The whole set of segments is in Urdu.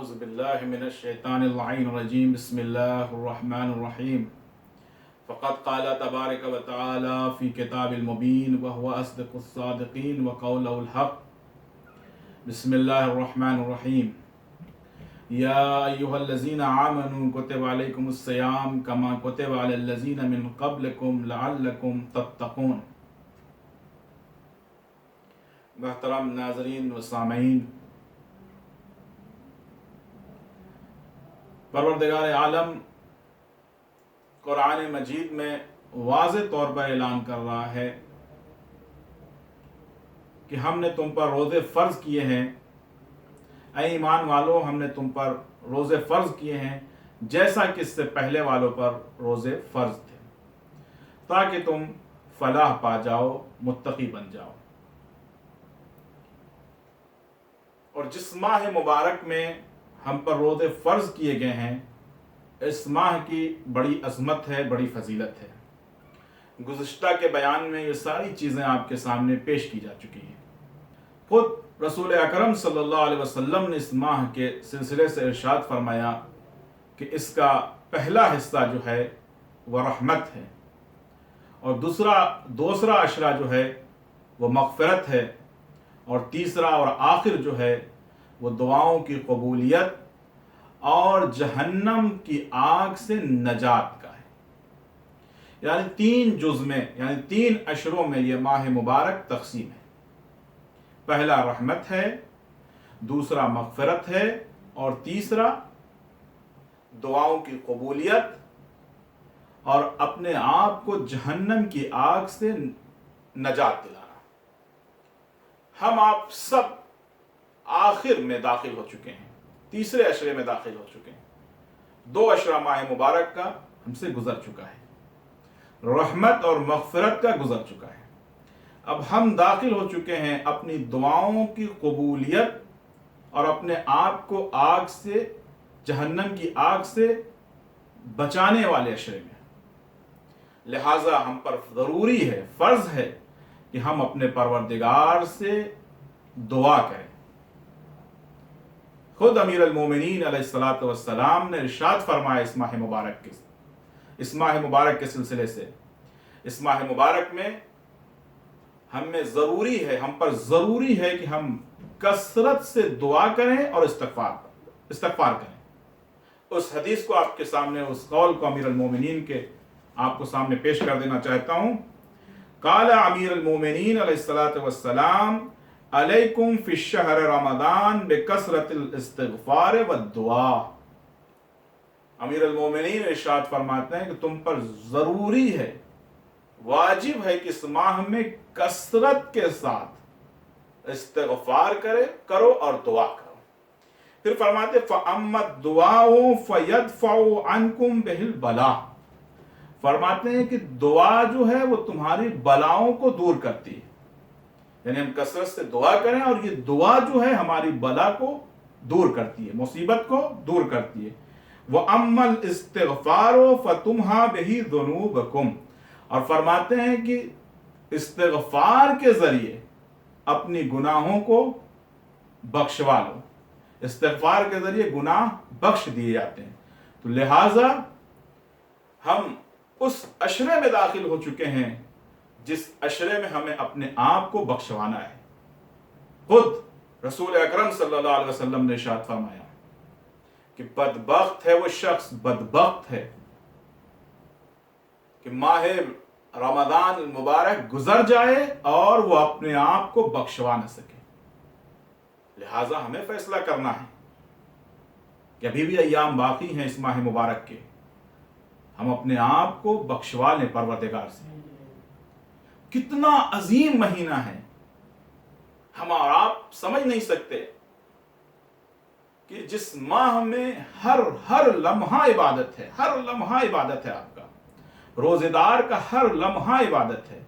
أعوذ بالله من الشيطان اللعين الرجيم بسم الله الرحمن الرحيم فقد قال تبارك وتعالى في كتاب المبين وهو أصدق الصادقين وقوله الحق بسم الله الرحمن الرحيم يا أيها الذين آمنوا كتب عليكم الصيام كما كتب على الذين من قبلكم لعلكم تتقون. محترم ناظرین و سامعین، پروردگار عالم قرآن مجید میں واضح طور پر اعلان کر رہا ہے کہ ہم نے تم پر روزے فرض کیے ہیں. اے ایمان والو، ہم نے تم پر روزے فرض کیے ہیں جیسا کہ اس سے پہلے والوں پر روزے فرض تھے، تاکہ تم فلاح پا جاؤ، متقی بن جاؤ. اور جس ماہ مبارک میں ہم پر روزے فرض کیے گئے ہیں، اس ماہ کی بڑی عظمت ہے، بڑی فضیلت ہے. گزشتہ کے بیان میں یہ ساری چیزیں آپ کے سامنے پیش کی جا چکی ہیں. خود رسول اکرم صلی اللہ علیہ وسلم نے اس ماہ کے سلسلے سے ارشاد فرمایا کہ اس کا پہلا حصہ جو ہے وہ رحمت ہے، اور دوسرا عشرہ جو ہے وہ مغفرت ہے، اور تیسرا اور آخر جو ہے وہ دعاؤں کی قبولیت اور جہنم کی آگ سے نجات کا ہے. یعنی 3 جز میں، یعنی 3 عشروں میں یہ ماہ مبارک تقسیم ہے. پہلا رحمت ہے، دوسرا مغفرت ہے، اور تیسرا دعاؤں کی قبولیت اور اپنے آپ کو جہنم کی آگ سے نجات دلانا. ہم آپ سب آخر میں داخل ہو چکے ہیں، تیسرے عشرے میں داخل ہو چکے ہیں. 2 عشرہ ماہ مبارک کا ہم سے گزر چکا ہے، رحمت اور مغفرت کا گزر چکا ہے. اب ہم داخل ہو چکے ہیں اپنی دعاؤں کی قبولیت اور اپنے آپ کو آگ سے، جہنم کی آگ سے بچانے والے عشرے میں. لہٰذا ہم پر ضروری ہے، فرض ہے کہ ہم اپنے پروردگار سے دعا کریں. خود امیر المومنین علیہ الصلوۃ والسلام نے ارشاد فرمایا اس ماہ مبارک کے سلسلے سے، اس ماہ مبارک میں ہم پر ضروری ہے کہ ہم کثرت سے دعا کریں اور استغفار کریں. اس حدیث کو آپ کے سامنے، اس قول کو امیر المومنین کے آپ کو سامنے پیش کر دینا چاہتا ہوں. قال امیر المومنین علیہ الصلوۃ والسلام علیکم فی الشہر رمضان بکثرت الاستغفار والدعاء. امیر المومنین ارشاد فرماتے ہیں کہ تم پر ضروری ہے، واجب ہے کہ اس ماہ میں کثرت کے ساتھ استغفار کرو اور دعا کرو. پھر فرماتے فَأَمَّا الدُّعَاءُ فَيَدْفَعُ عَنْكُمْ بِهِ الْبَلَاءَ. فرماتے ہیں کہ دعا جو ہے وہ تمہاری بلاؤں کو دور کرتی ہے. یعنی ہم کثرت سے دعا کریں، اور یہ دعا جو ہے ہماری بلا کو دور کرتی ہے، مصیبت کو دور کرتی ہے. وَأَمَّا الْإِسْتِغْفَارُ فَتُمْحَى بِهِ ذُنُوبَكُمْ. اور فرماتے ہیں کہ استغفار کے ذریعے اپنی گناہوں کو بخشوا لو. استغفار کے ذریعے گناہ بخش دیے جاتے ہیں. تو لہٰذا ہم اس عشرے میں داخل ہو چکے ہیں جس عشرے میں ہمیں اپنے آپ کو بخشوانا ہے. خود رسول اکرم صلی اللہ علیہ وسلم نے ارشاد فرمایا کہ بدبخت ہے وہ شخص، بدبخت ہے کہ ماہ رمضان المبارک گزر جائے اور وہ اپنے آپ کو بخشوا نہ سکے. لہٰذا ہمیں فیصلہ کرنا ہے کہ ابھی بھی ایام باقی ہیں اس ماہ مبارک کے، ہم اپنے آپ کو بخشوا لیں پروردگار سے. کتنا عظیم مہینہ ہے، ہم اور آپ سمجھ نہیں سکتے کہ جس ماہ میں ہر لمحہ عبادت ہے، ہر لمحہ عبادت ہے. آپ کا روزے دار کا ہر لمحہ عبادت ہے.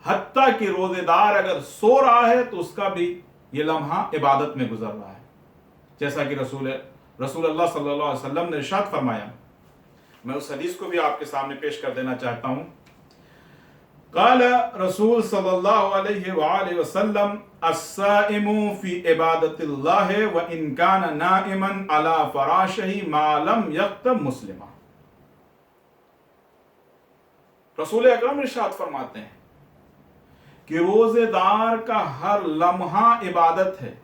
حتیٰ کہ روزے دار اگر سو رہا ہے تو اس کا بھی یہ لمحہ عبادت میں گزر رہا ہے. جیسا کہ رسول اللہ صلی اللہ علیہ وسلم نے ارشاد فرمایا. میں اس حدیث کو بھی آپ کے سامنے پیش کر دینا چاہتا ہوں. قال رسول صلی اللہ علیہ وآلہ وسلم الصائم فی عبادت اللہ وإن کان نائما علی فراشہ ما لم یغتب مسلما۔ رسول اکرم ارشاد فرماتے ہیں کہ روزے دار کا ہر لمحہ عبادت ہے،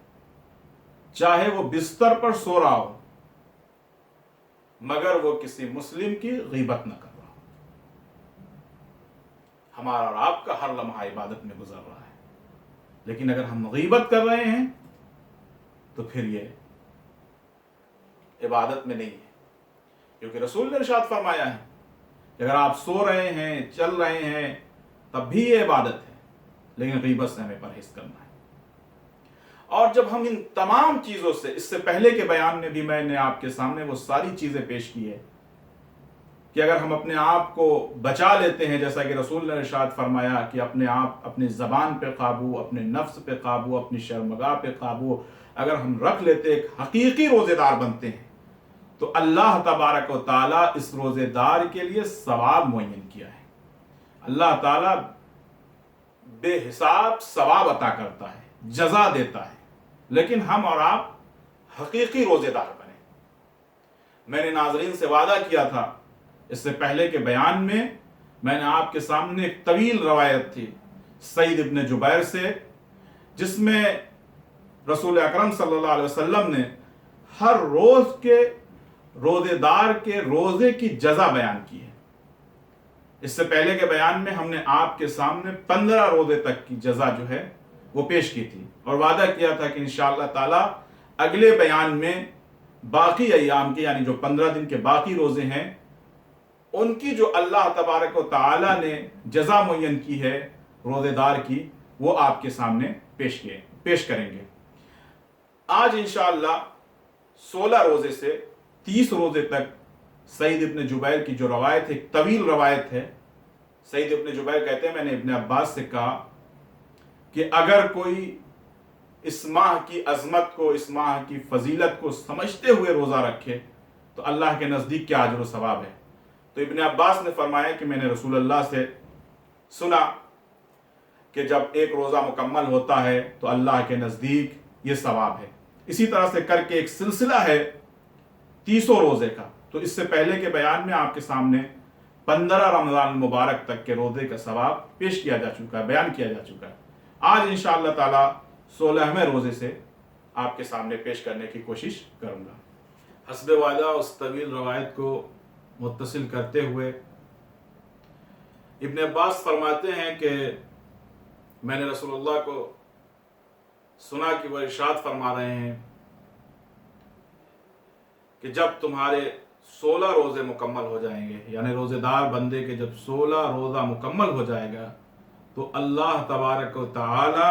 چاہے وہ بستر پر سو رہا ہو مگر وہ کسی مسلم کی غیبت نہ کر رہا ہو۔ ہمارا اور آپ کا ہر لمحہ عبادت میں گزر رہا ہے، لیکن اگر ہم غیبت کر رہے ہیں تو پھر یہ عبادت میں نہیں ہے، کیونکہ رسول نے ارشاد فرمایا ہے کہ اگر آپ سو رہے ہیں، چل رہے ہیں، تب بھی یہ عبادت ہے، لیکن غیبت سے ہمیں پرہیز کرنا ہے۔ اور جب ہم ان تمام چیزوں سے، اس سے پہلے کے بیان میں بھی میں نے آپ کے سامنے وہ ساری چیزیں پیش کی ہے کہ اگر ہم اپنے آپ کو بچا لیتے ہیں، جیسا کہ رسول نے ارشاد فرمایا کہ اپنے آپ، اپنی زبان پہ قابو، اپنے نفس پہ قابو، اپنی شرمگاہ پہ قابو اگر ہم رکھ لیتے، ایک حقیقی روزے دار بنتے ہیں، تو اللہ تبارک و تعالیٰ اس روزے دار کے لیے ثواب معین کیا ہے۔ اللہ تعالیٰ بے حساب ثواب عطا کرتا ہے، جزا دیتا ہے، لیکن ہم اور آپ حقیقی روزے دار بنے۔ میں نے ناظرین سے وعدہ کیا تھا اس سے پہلے کے بیان میں نے آپ کے سامنے ایک طویل روایت تھی سعید ابن جبیر سے، جس میں رسول اکرم صلی اللہ علیہ وسلم نے ہر روز کے روزے دار کے روزے کی جزا بیان کی ہے۔ اس سے پہلے کے بیان میں ہم نے آپ کے سامنے 15 روزے تک کی جزا جو ہے وہ پیش کی تھی، اور وعدہ کیا تھا کہ انشاءاللہ تعالی اگلے بیان میں باقی ایام کے، یعنی جو 15 دن کے باقی روزے ہیں، ان کی جو اللہ تبارک و تعالی نے جزا معین کی ہے روزے دار کی، وہ آپ کے سامنے پیش کریں گے۔ آج انشاءاللہ 16 روزے سے 30 روزے تک سعید ابن جبیر کی جو روایت ہے، ایک طویل روایت ہے۔ سعید ابن جبیر کہتے ہیں میں نے ابن عباس سے کہا کہ اگر کوئی اس ماہ کی عظمت کو، اس ماہ کی فضیلت کو سمجھتے ہوئے روزہ رکھے تو اللہ کے نزدیک کیا اجر و ثواب ہے۔ تو ابن عباس نے فرمایا کہ میں نے رسول اللہ سے سنا کہ جب ایک روزہ مکمل ہوتا ہے تو اللہ کے نزدیک یہ ثواب ہے۔ اسی طرح سے کر کے ایک سلسلہ ہے 30 روزے کا۔ تو اس سے پہلے کے بیان میں آپ کے سامنے 15 رمضان المبارک تک کے روزے کا ثواب پیش کیا جا چکا ہے، بیان کیا جا چکا ہے۔ آج انشاءاللہ تعالی 16ویں روزے سے آپ کے سامنے پیش کرنے کی کوشش کروں گا۔ حسب وعدہ اس طویل روایت کو متصل کرتے ہوئے ابن عباس فرماتے ہیں کہ میں نے رسول اللہ کو سنا کہ وہ ارشاد فرما رہے ہیں کہ جب تمہارے 16 روزے مکمل ہو جائیں گے، یعنی روزے دار بندے کے جب 16 روزہ مکمل ہو جائے گا تو اللہ تبارک و تعالی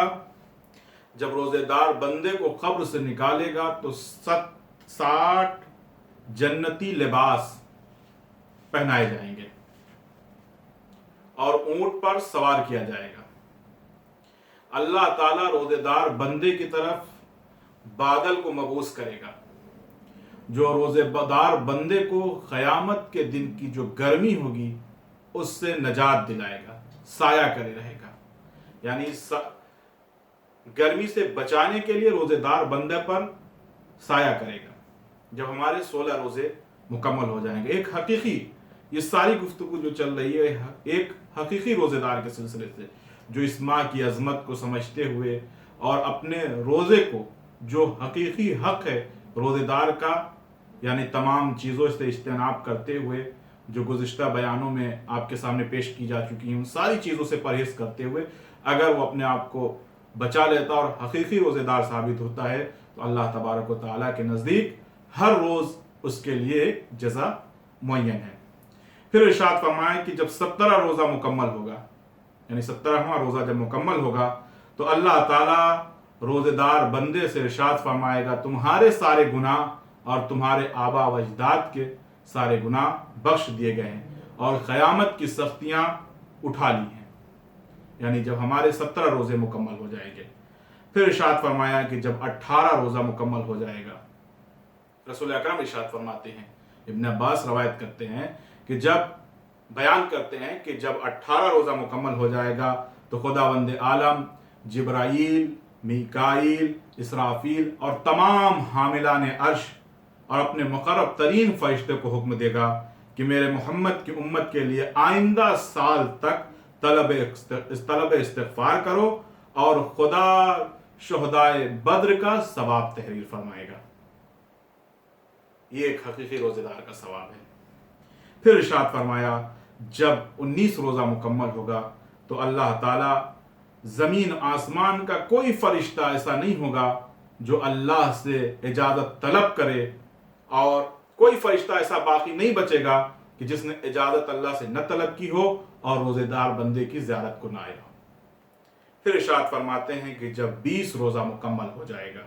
جب روزے دار بندے کو قبر سے نکالے گا تو 60 جنتی لباس پہنائے جائیں گے اور اونٹ پر سوار کیا جائے گا۔ اللہ تعالیٰ روزے دار بندے کی طرف بادل کو مبعوث کرے گا جو روزے دار بندے کو قیامت کے دن کی جو گرمی ہوگی اس سے نجات دلائے گا، سایہ کرے رہے گا، یعنی گرمی سے بچانے کے لیے روزے دار بندے پر سایہ کرے گا جب ہمارے 16 روزے مکمل ہو جائیں گے۔ ایک حقیقی، یہ ساری گفتگو جو چل رہی ہے ایک حقیقی روزے دار کے سلسلے سے، جو اس ماہ کی عظمت کو سمجھتے ہوئے اور اپنے روزے کو جو حقیقی حق ہے روزے دار کا، یعنی تمام چیزوں سے اجتناب کرتے ہوئے جو گزشتہ بیانوں میں آپ کے سامنے پیش کی جا چکی ہیں، ان ساری چیزوں سے پرہیز کرتے ہوئے اگر وہ اپنے آپ کو بچا لیتا اور حقیقی روزے دار ثابت ہوتا ہے تو اللہ تبارک و تعالیٰ کے نزدیک ہر روز اس کے لیے ایک جزا معین ہے۔ پھر ارشاد فرمائے کہ جب 17 روزہ مکمل ہوگا، یعنی 17واں روزہ جب مکمل ہوگا تو اللہ تعالیٰ روزے دار بندے سے ارشاد فرمائے گا تمہارے سارے گناہ اور تمہارے آبا و اجداد کے سارے گناہ بخش دیے گئے ہیں اور قیامت کی سختیاں اٹھا لی ہیں، یعنی جب ہمارے 17 روزے مکمل ہو جائیں گے۔ پھر ارشاد فرمایا کہ جب 18 روزہ مکمل ہو جائے گا، رسول اکرم ارشاد فرماتے ہیں، ابن عباس روایت کرتے ہیں کہ جب بیان کرتے ہیں کہ جب 18 روزہ مکمل ہو جائے گا تو خداوند عالم جبرائیل، میکائیل، اسرافیل اور تمام حاملان عرش اور اپنے مقرب ترین فرشتے کو حکم دے گا کہ میرے محمد کی امت کے لیے آئندہ سال تک طلب استغفار کرو، اور خدا شہدائے بدر کا ثواب تحریر فرمائے گا۔ یہ ایک حقیقی روزے دار کا ثواب ہے۔ پھر ارشاد فرمایا جب 19 روزہ مکمل ہوگا تو اللہ تعالیٰ زمین آسمان کا کوئی فرشتہ ایسا نہیں ہوگا جو اللہ سے اجازت طلب کرے، اور کوئی فرشتہ ایسا باقی نہیں بچے گا کہ جس نے اجازت اللہ سے نہ طلب کی ہو اور روزے دار بندے کی زیارت کو نہ آیا ہو۔ پھر ارشاد فرماتے ہیں کہ جب 20 روزہ مکمل ہو جائے گا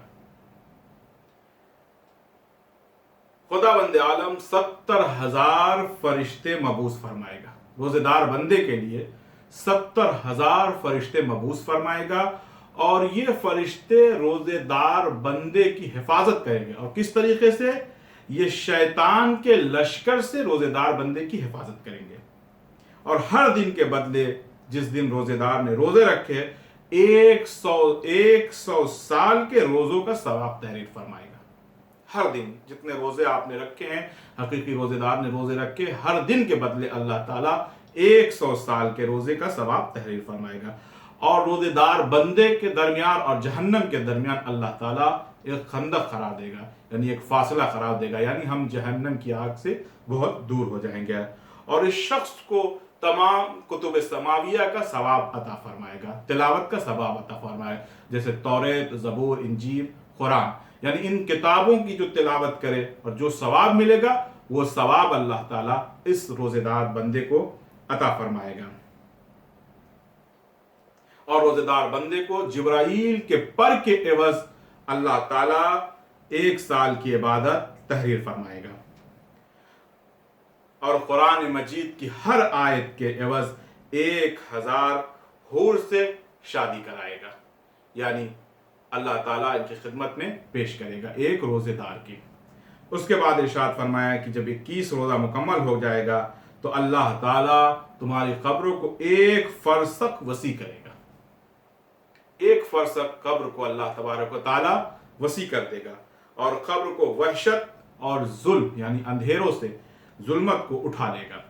خداوند عالم 70,000 فرشتے مبعوث فرمائے گا۔ روزے دار بندے کے لیے 70,000 فرشتے مبعوث فرمائے گا، اور یہ فرشتے روزے دار بندے کی حفاظت کریں گے۔ اور کس طریقے سے؟ یہ شیطان کے لشکر سے روزے دار بندے کی حفاظت کریں گے، اور ہر دن کے بدلے جس دن روزے دار نے روزے رکھے 100 سال کے روزوں کا ثواب تحریر فرمائے گا۔ ہر دن جتنے روزے آپ نے رکھے ہیں، حقیقی روزے دار نے روزے رکھے، ہر دن کے بدلے اللہ تعالیٰ 100 سال کے روزے کا ثواب تحریر فرمائے گا۔ اور روزے دار بندے کے درمیان اور جہنم کے درمیان اللہ تعالیٰ ایک خندق قرار دے گا، یعنی ایک فاصلہ قرار دے گا، یعنی ہم جہنم کی آگ سے بہت دور ہو جائیں گے، اور اس شخص کو تمام کتب سماویہ کا ثواب عطا فرمائے گا، تلاوت کا ثواب عطا فرمائے گا، جیسے توریت، زبور، انجیل، قرآن، یعنی ان کتابوں کی جو تلاوت کرے اور جو ثواب ملے گا وہ ثواب اللہ تعالیٰ اس روزے دار بندے کو عطا فرمائے گا۔ اور روزے دار بندے کو جبرائیل کے پر کے عوض اللہ تعالیٰ 1 سال کی عبادت تحریر فرمائے گا، اور قرآن مجید کی ہر آیت کے عوض 1000 حور سے شادی کرائے گا، یعنی اللہ تعالیٰ ان کی خدمت میں پیش کرے گا ایک روزے دار کی۔ اس کے بعد ارشاد فرمایا کہ جب 21 روزہ مکمل ہو جائے گا تو اللہ تعالیٰ تمہاری قبروں کو 1 فرسخ وسیع کرے گا۔ 1 فرسخ قبر کو اللہ تبارک و تعالیٰ وسیع کر دے گا، اور قبر کو وحشت اور ظلم یعنی اندھیروں سے ظلمت کو اٹھا لے گا،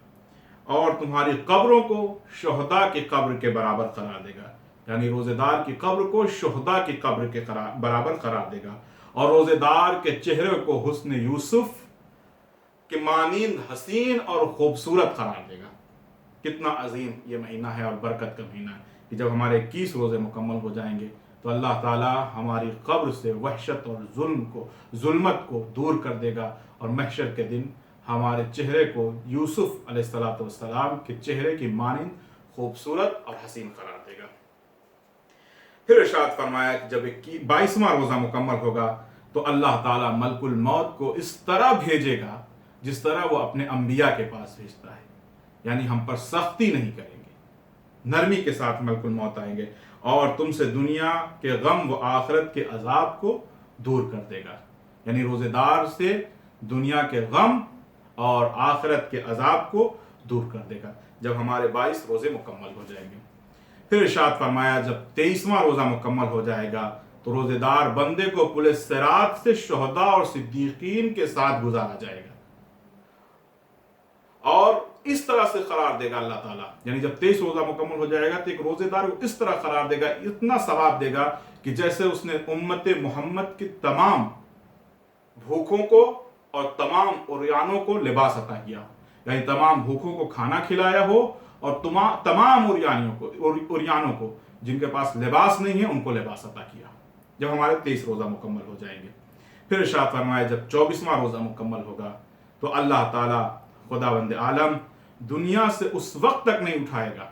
اور تمہاری قبروں کو شہداء کی قبر کے برابر قرار دے گا، یعنی روزے دار کی قبر کو شہداء کی قبر کے برابر قرار دے گا، اور روزے دار کے چہرے کو حسن یوسف کے مانند حسین اور خوبصورت قرار دے گا۔ کتنا عظیم یہ مہینہ ہے اور برکت کا مہینہ ہے کہ جب ہمارے 21 روزے مکمل ہو جائیں گے تو اللہ تعالیٰ ہماری قبر سے وحشت اور ظلمت کو دور کر دے گا، اور محشر کے دن ہمارے چہرے کو یوسف علیہ السلام کے چہرے کی مانند خوبصورت اور حسین قرار دے گا۔ پھر ارشاد فرمایا کہ جب 22واں روزہ مکمل ہوگا تو اللہ تعالیٰ ملک الموت کو اس طرح بھیجے گا جس طرح وہ اپنے انبیاء کے پاس بھیجتا ہے، یعنی ہم پر سختی نہیں کریں گے، نرمی کے ساتھ ملک الموت آئیں گے، اور تم سے دنیا کے غم و آخرت کے عذاب کو دور کر دے گا، یعنی روزے دار سے دنیا کے غم اور آخرت کے عذاب کو دور کر دے گا جب ہمارے 22 روزے مکمل ہو جائیں گے۔ پھر ارشاد فرمایا جب 23واں روزہ مکمل ہو جائے گا تو روزے دار بندے کو پل صراط سے شہداء اور صدیقین کے ساتھ گزارا جائے گا، اور اس طرح سے قرار دے گا اللہ تعالیٰ، یعنی جب 23 روزہ مکمل ہو جائے گا تو ایک روزے دار کو اس طرح قرار دے گا، اتنا ثواب دے گا کہ جیسے اس نے امت محمد کی تمام بھوکوں کو اور تمام عریانوں کو لباس عطا کیا، یعنی تمام بھوکوں کو کھانا کھلایا ہو، اور تمام عریانوں کو جن کے پاس لباس نہیں ہے ان کو لباس عطا کیا جب ہمارے 23 روزہ مکمل ہو جائیں گے۔ پھر ارشاد فرمایا جب 24واں روزہ مکمل ہوگا تو اللہ تعالیٰ خداوند عالم دنیا سے اس وقت تک نہیں اٹھائے گا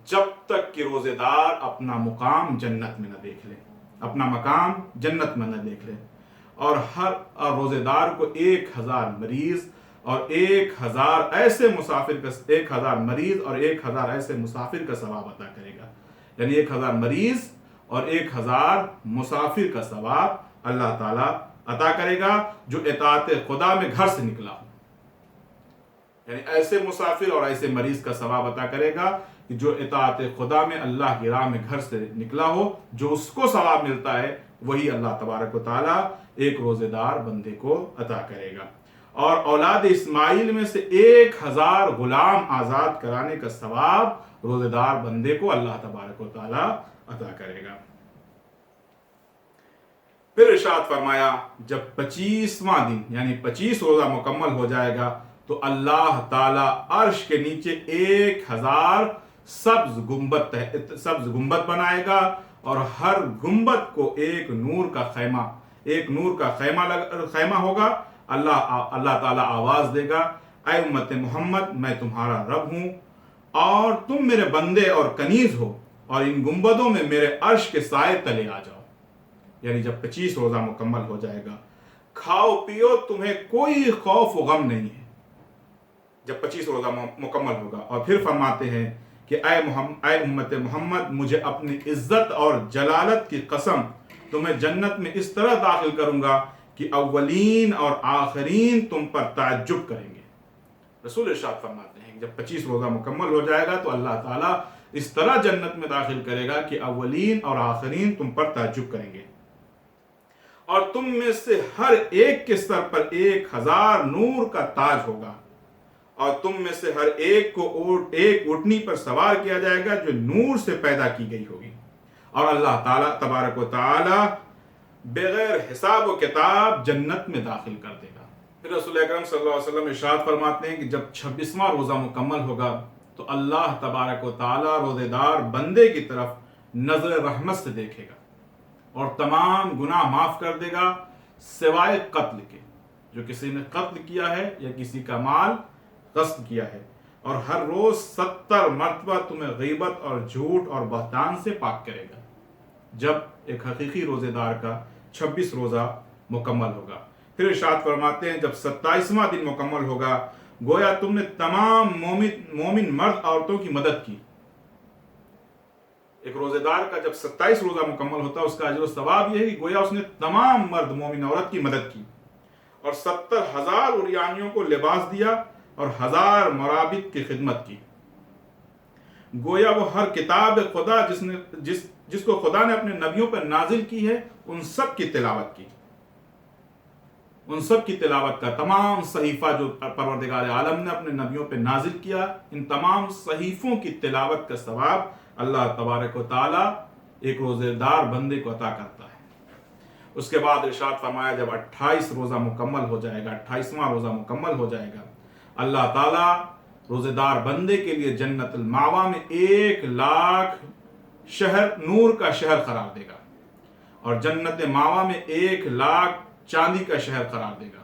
جب تک کہ روزے دار اپنا مقام جنت میں نہ دیکھ لے، اپنا مقام جنت میں نہ دیکھ لے، اور ہر روزے دار کو 1000 مریض اور 1000 ایسے مسافر کا 1000 مریض اور 1000 ایسے مسافر کا ثواب عطا کرے گا، یعنی 1000 مریض اور 1000 مسافر کا ثواب اللہ تعالیٰ عطا کرے گا جو اطاعت خدا میں گھر سے نکلا ہو۔ یعنی ایسے مسافر اور ایسے مریض کا ثواب عطا کرے گا کہ جو اطاعت خدا میں اللہ کی راہ میں گھر سے نکلا ہو، جو اس کو ثواب ملتا ہے وہی اللہ تبارک و تعالیٰ ایک روزے دار بندے کو عطا کرے گا۔ اور اولاد اسماعیل میں سے 1000 غلام آزاد کرانے کا ثواب روزے دار بندے کو اللہ تبارک و تعالیٰ عطا کرے گا۔ پھر ارشاد فرمایا جب 25واں دن یعنی 25 روزہ مکمل ہو جائے گا تو اللہ تعالیٰ عرش کے نیچے 1000 سبز گنبد بنائے گا، اور ہر گنبد کو ایک نور کا خیمہ ہوگا۔ اللہ تعالیٰ آواز دے گا، اے امت محمد میں تمہارا رب ہوں اور تم میرے بندے اور کنیز ہو، اور ان گنبدوں میں میرے عرش کے سائے تلے آ جاؤ۔ یعنی جب 25 روزہ مکمل ہو جائے گا، کھاؤ پیو، تمہیں کوئی خوف و غم نہیں ہے جب 25 روزہ مکمل ہوگا۔ اور پھر فرماتے ہیں کہ اے امت محمد، مجھے اپنی عزت اور جلالت کی قسم تمہیں جنت میں اس طرح داخل کروں گا کہ اولین اور آخرین تم پر تعجب کریں گے۔ رسول ارشاد فرماتے ہیں کہ جب 25 روزہ مکمل ہو جائے گا تو اللہ تعالیٰ اس طرح جنت میں داخل کرے گا کہ اولین اور آخرین تم پر تعجب کریں گے، اور تم میں سے ہر ایک کے سر پر 1000 نور کا تاج ہوگا، اور تم میں سے ہر ایک کو ایک اونٹنی پر سوار کیا جائے گا جو نور سے پیدا کی گئی ہوگی، اور اللہ تعالیٰ تبارک و تعالیٰ بغیر حساب و کتاب جنت میں داخل کر دے گا۔ پھر رسول اکرم صلی اللہ علیہ وسلم ارشاد فرماتے ہیں کہ جب 26واں روزہ مکمل ہوگا تو اللہ تبارک و تعالیٰ روزے دار بندے کی طرف نظر رحمت سے دیکھے گا اور تمام گناہ معاف کر دے گا سوائے قتل کے، جو کسی نے قتل کیا ہے یا کسی کا مال غصب کیا ہے، اور ہر روز 70 مرتبہ تمہیں غیبت اور جھوٹ اور بہتان سے پاک کرے گا جب ایک حقیقی روزے دار کا 26 روزہ مکمل ہوگا۔ پھر ارشاد فرماتے ہیں جب 27واں دن مکمل ہوگا گویا تم نے تمام مومن مرد عورتوں کی مدد کی۔ ایک روزے دار کا جب 27 روزہ مکمل ہوتا ہے اس کا اجر و ثواب یہ ہے کہ گویا اس نے تمام مرد مومن عورت کی مدد کی، اور 70,000 عریانیوں کو لباس دیا اور 1000 مرابط کی خدمت کی۔ گویا وہ ہر کتاب خدا جس کو خدا نے اپنے نبیوں پر نازل کی ہے ان سب کی تلاوت کی، ان سب کی تلاوت کا تمام صحیفہ جو پروردگار عالم نے اپنے نبیوں پہ نازل کیا، ان تمام صحیفوں کی تلاوت کا ثواب اللہ تبارک و تعالیٰ ایک روزے دار بندے کو عطا کرتا ہے۔ اس کے بعد ارشاد فرمایا جب 28 روزہ مکمل ہو جائے گا، 28واں روزہ مکمل ہو جائے گا، اللہ تعالیٰ روزے دار بندے کے لیے جنت المأویٰ میں 1,00,000 شہر نور کا شہر قرار دے گا، اور جنت مأویٰ میں 1,00,000 چاندی کا شہر قرار دے گا،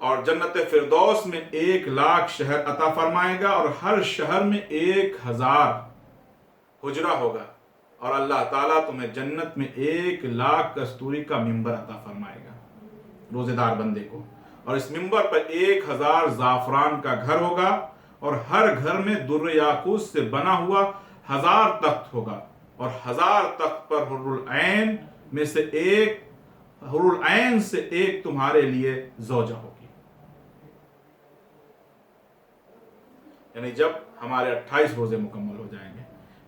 اور جنت فردوس میں 1,00,000 شہر عطا فرمائے گا، اور ہر شہر میں 1000 حجرہ ہوگا، اور اللہ تعالیٰ تمہیں جنت میں 1,00,000 کستوری کا ممبر عطا فرمائے گا روزے دار بندے کو، اور اس ممبر پر 1000 زعفران کا گھر ہوگا، اور ہر گھر میں در یاقوت سے بنا ہوا 1000 تخت ہوگا، اور 1000 تخت پر حور العین میں سے ایک تمہارے لیے زوجہ ہوگی۔ یعنی جب ہمارے 28 روزے مکمل ہو جائیں گے،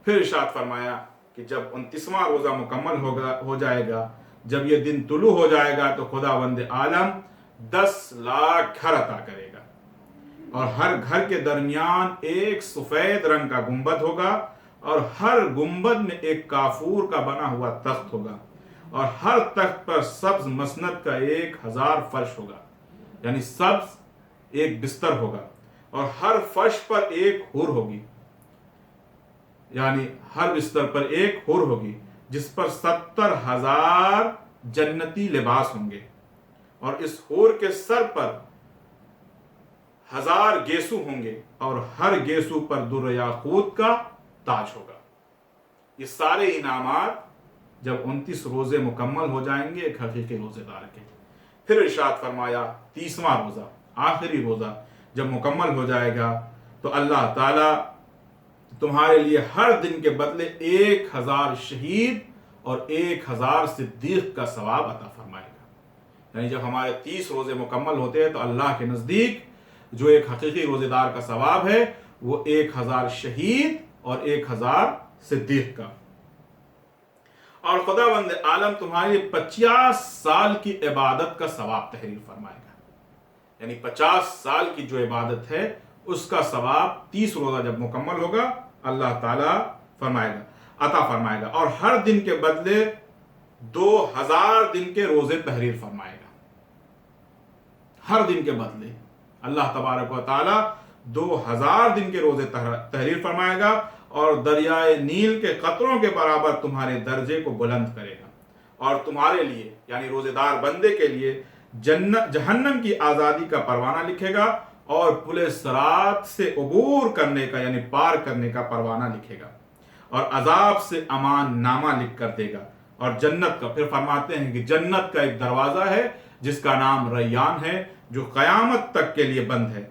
پھر ارشاد فرمایا کہ جب 29واں روزہ مکمل ہو جائے گا، جب یہ دن طلوع ہو جائے گا تو خداوند عالم 10,00,000 گھر عطا کرے گا، اور ہر گھر کے درمیان ایک سفید رنگ کا گنبد ہوگا، اور ہر گنبد میں ایک کافور کا بنا ہوا تخت ہوگا، اور ہر تخت پر سبز مسند کا 1000 فرش ہوگا، یعنی سبز ایک بستر ہوگا، اور ہر فرش پر ایک حور ہوگی، یعنی ہر بستر پر ایک حور ہوگی جس پر 70,000 جنتی لباس ہوں گے، اور اس حور کے سر پر 1000 گیسو ہوں گے، اور ہر گیسو پر در یاقوت کا تاج ہوگا۔ یہ سارے انعامات جب 29 روزے مکمل ہو جائیں گے ایک حقیقی روزے دار کے۔ پھر ارشاد فرمایا 30واں روزہ آخری روزہ جب مکمل ہو جائے گا تو اللہ تعالیٰ تمہارے لیے ہر دن کے بدلے 1000 شہید اور 1000 صدیق کا ثواب عطا فرمائے گا۔ یعنی جب ہمارے 30 روزے مکمل ہوتے ہیں تو اللہ کے نزدیک جو ایک حقیقی روزے دار کا ثواب ہے وہ 1000 شہید اور 1000 صدیق کا. اور خداوند عالم تمہاری 50 سال کی عبادت کا ثواب تحریر فرمائے گا. یعنی 50 سال کی جو عبادت ہے اس کا ثواب 30 روزہ جب مکمل ہوگا اللہ تعالیٰ فرمائے گا، عطا فرمائے گا. اور ہر دن کے بدلے 2000 دن کے روزے تحریر فرمائے گا. ہر دن کے بدلے اللہ تبارک و تعالیٰ 2000 دن کے روزے تحریر فرمائے گا اور دریائے نیل کے قطروں کے برابر تمہارے درجے کو بلند کرے گا. اور تمہارے لیے یعنی روزے دار بندے کے لیے جہنم کی آزادی کا پروانہ لکھے گا اور پل صراط سے عبور کرنے کا یعنی پار کرنے کا پروانہ لکھے گا اور عذاب سے امان نامہ لکھ کر دے گا. اور جنت کا، پھر فرماتے ہیں کہ جنت کا ایک دروازہ ہے جس کا نام ریان ہے جو قیامت تک کے لیے بند ہے.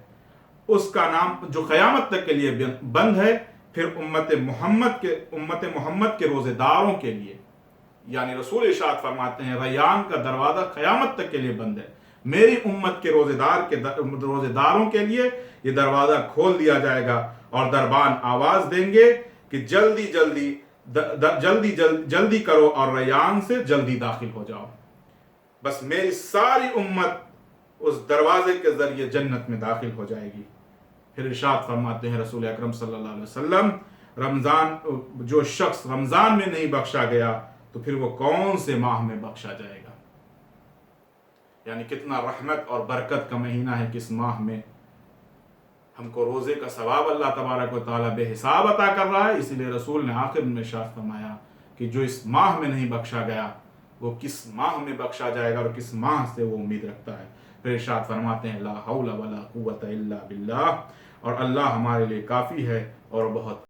اس کا نام جو قیامت تک کے لیے بند ہے. پھر امت محمد کے روزے داروں کے لیے یعنی رسول ارشاد فرماتے ہیں ریان کا دروازہ قیامت تک کے لیے بند ہے. میری امت کے روزے داروں کے لیے یہ دروازہ کھول دیا جائے گا اور دربان آواز دیں گے کہ جلدی کرو اور ریان سے جلدی داخل ہو جاؤ. بس میری ساری امت اس دروازے کے ذریعے جنت میں داخل ہو جائے گی. پھر ارشاد فرماتے ہیں رسول اکرم صلی اللہ علیہ وسلم جو شخص رمضان میں نہیں بخشا گیا تو پھر وہ کون سے ماہ میں بخشا جائے گا. یعنی کتنا رحمت اور برکت کا مہینہ ہے کہ اس ماہ میں ہم کو روزے کا ثواب اللہ تبارک و تعالیٰ بے حساب عطا کر رہا ہے. اسی لیے رسول نے آخر میں ارشاد فرمایا کہ جو اس ماہ میں نہیں بخشا گیا وہ کس ماہ میں بخشا جائے گا اور کس ماہ سے وہ امید رکھتا ہے. پھر ارشاد فرماتے ہیں لا حول ولا قوت الا باللہ، اور اللہ ہمارے لیے کافی ہے اور بہت